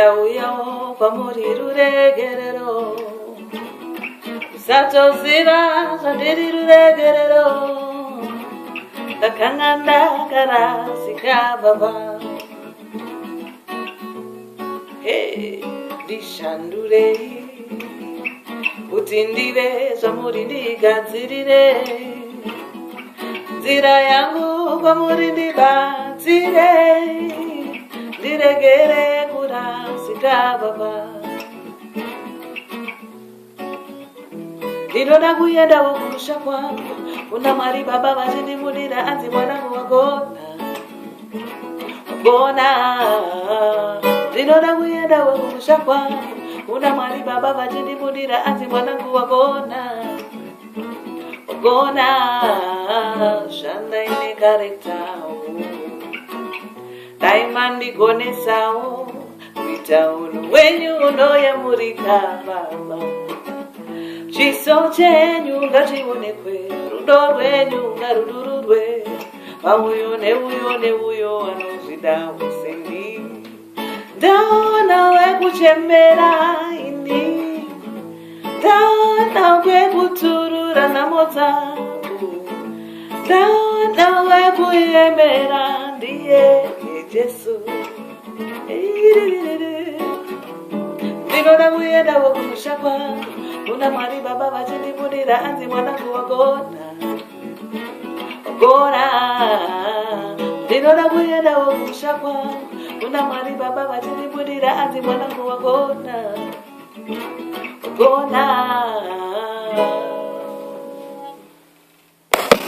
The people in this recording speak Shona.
ndauya kwamuri ruregerero usatoziva zvandiri ruregerero ndakanga ndakarasika baba ndishandurei kuti ndive zvamuri ndigadzirire nzira yangu kwamuri ndibatsire ndiregere kurasika baba ndinoda kuendawo kumusha kwangu kuna Mwari baba vachindimudira anzi mwanangu wagona ndinoda kuendawo kumusha kwangu kuna Mwari baba vachindimudira anzi mwanangu wagona shanda ine karektawo daima ndigonesawo kuita unhu wenyu unoyamurika baba chiso chenyu ngachionekwe rudo rwenyu ngarudururwe pauyo neuyo anozvida usendi ndaona wekuchembera ini ndaona wekuturura nhamo dzangu ndaona wekuemera ndiye Jesu ndinoda kuendawo kumusha kwangu kuna Mwari baba vachindimudira anzi mwanangu wagona ndinoda kuendawo kumusha kwangu kuna Mwari baba vachindimudira anzi mwanangu wagona